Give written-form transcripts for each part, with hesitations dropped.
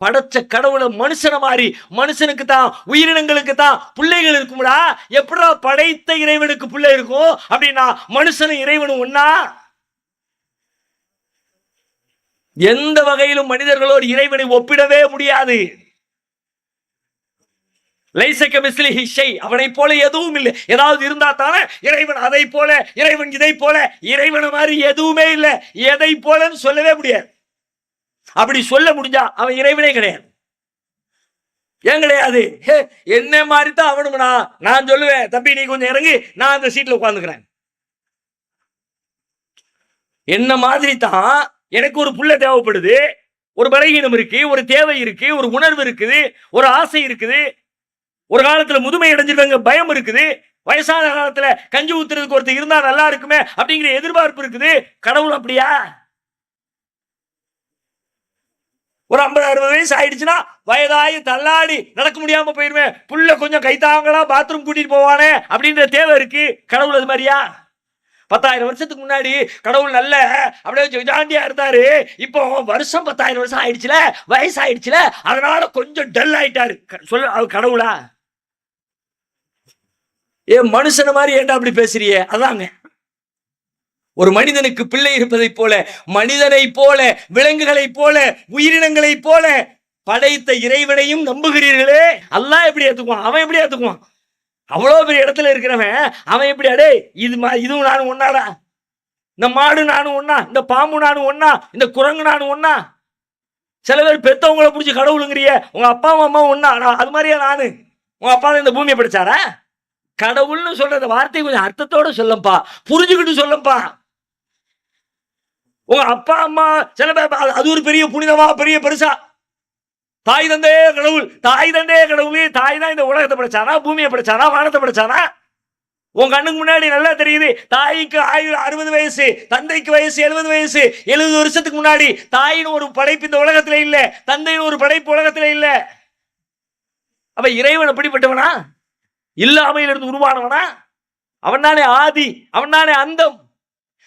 படைச்ச கடவுளை மனுஷனை மாறி மனுஷனுக்கு தான் உயிரினங்களுக்கு தான் பிள்ளைகள் இருக்கும்டா. எப்படா படைத்த இறைவனுக்கு பிள்ளை இருக்கும் அப்படின்னா மனுஷனும் இறைவனும் ஒன்னா? எந்த வகையிலும் மனிதர்களோடு இறைவனை ஒப்பிடவே முடியாது. அவனை போல எதுவும் இல்லை. ஏதாவது இருந்தா தானே இறைவன் அதை போல, இறைவன் இதை போல, இறைவனை மாதிரி எதுவுமே இல்லை. எதை போலன்னு சொல்லவே முடியாது. அப்படி சொல்ல முடிஞ்சா அவன் இறைவனே கிடையாது. ஏன் கிடையாது? என்ன மாதிரி தான் அவனும்னா. நான் சொல்லுவேன், தம்பி நீ கொஞ்சம் இறங்கி, நான் அந்த சீட்ல உட்கார்ந்துக்கிறேன். என்ன மாதிரி தான் எனக்கு ஒரு புள்ள தேவைப்படுது. ஒரு பலகீனம் இருக்கு, ஒரு தேவை இருக்கு, ஒரு உணர்வு இருக்குது, ஒரு ஆசை இருக்குது. ஒரு காலத்துல முதுமை அடைஞ்சிருவாங்க, பயம் இருக்குது. வயசான காலத்துல கஞ்சி ஊத்துறதுக்கு ஒருத்தர் இருந்தா நல்லா இருக்குமே அப்படிங்கிற எதிர்பார்ப்பு இருக்குது. கடவுள் அப்படியா? ஒரு 50-60 வயசு ஆயிடுச்சுன்னா வயதாகி தள்ளாடி நடக்க முடியாம போயிருவேன், புள்ள கொஞ்சம் கைத்தாங்களா பாத்ரூம் கூட்டிட்டு போவானே அப்படின்ற தேவை இருக்கு. கடவுள் அது மாதிரியா? 10,000 வருஷத்துக்கு முன்னாடி கடவுள் நல்ல அப்படியே ஜாண்டியா இருந்தாரு. இப்போ வருஷம் 10,000 வருஷம் ஆயிடுச்சுல, வயசு ஆயிடுச்சுல, அதனால கொஞ்சம் டல் ஆயிட்டாரு. சொல்ல கடவுளா? ஏன் மனுஷன மாதிரி ஏன்டா அப்படி பேசுறியே? அதாங்க, ஒரு மனிதனுக்கு பிள்ளை இருப்பதை போல, மனிதனை போல, விலங்குகளை போல, உயிரினங்களை போல படைத்த இறைவனையும் நம்புகிறீர்களே. அல்லாஹ் எப்படி ஏத்துக்குவான்? அவன் எப்படி ஏத்துக்குவான்? அவ்வளவு பெரிய இடத்துல இருக்கிறவன் அவன் எப்படி? அடே இதுவும் நானும் ஒன்னாடா, இந்த மாடு நானும் ஒன்னா, இந்த பாம்பு நானும் ஒன்னா, இந்த குரங்கு நானும் ஒன்னா. சில பேர் பெத்தவங்களை பிடிச்சி கடவுளுங்கிறிய, உங்க அப்பாவும் அம்மாவும் ஒன்னா. அது மாதிரியா நானு? உங்க அப்பா இந்த பூமியை படிச்சாரா? கடவுள்னு சொல்ற வார்த்தை கொஞ்சம் அர்த்தத்தோட சொல்லப்பா, புரிஞ்சுக்கிட்டு சொல்லப்பா. உங்க அப்பா அம்மா சில பேர் அது ஒரு பெரிய புனிதமா, பெரிய பெருசா. தாய் தந்தே கடவுள், தாய் தந்தே கடவுள். தாய் தான் இந்த உலகத்தை படைச்சானா, பூமியை படைச்சானா, வானத்தை படைச்சானா? உங்க கண்ணுக்கு முன்னாடி நல்லா தெரியுது. தாய்க்கு 60 வயசு, தந்தைக்கு வயசு 70 வயசு. 70 வருஷத்துக்கு முன்னாடி தாயின் ஒரு படைப்பு இந்த உலகத்துல இல்ல, தந்தையின் ஒரு படைப்பு உலகத்துல இல்ல. அப்ப இறைவன் எப்படிப்பட்டவனா? இல்லாமையிலிருந்து உருவானவனா? அவன் தானே ஆதி, அவன் தானே அந்தம்.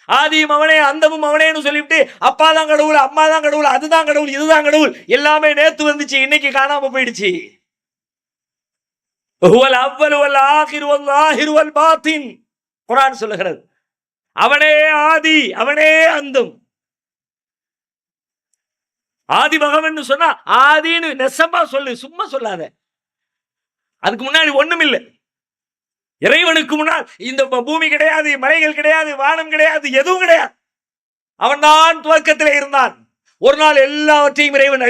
ஆதியும் அவனே, அந்தமும் அவனேன்னு சொல்லிவிட்டு அப்பா தான் கடவுள், அம்மா தான் கடவுள், அதுதான் கடவுள், இதுதான் கடவுள், எல்லாமே நேத்து வந்துச்சு, இன்னைக்கு காணாம போயிடுச்சு. குர்ஆன் சொல்லுகிறது, அவனே ஆதி, அவனே அந்தம். ஆதி பகவன் சொன்னா ஆதின்னு நெசமா சொல்லு, சும்மா சொல்லாத. அதுக்கு முன்னாடி ஒண்ணும் இல்லை. இறைவனுக்கு முன்னால் இந்த பூமி கிடையாது, மலைகள் கிடையாது, வானம் கிடையாது, எதுவும் கிடையாது. அவன் தான் துவக்கத்தில் இருந்தான். ஒரு நாள் எல்லாவற்றையும் இறைவன்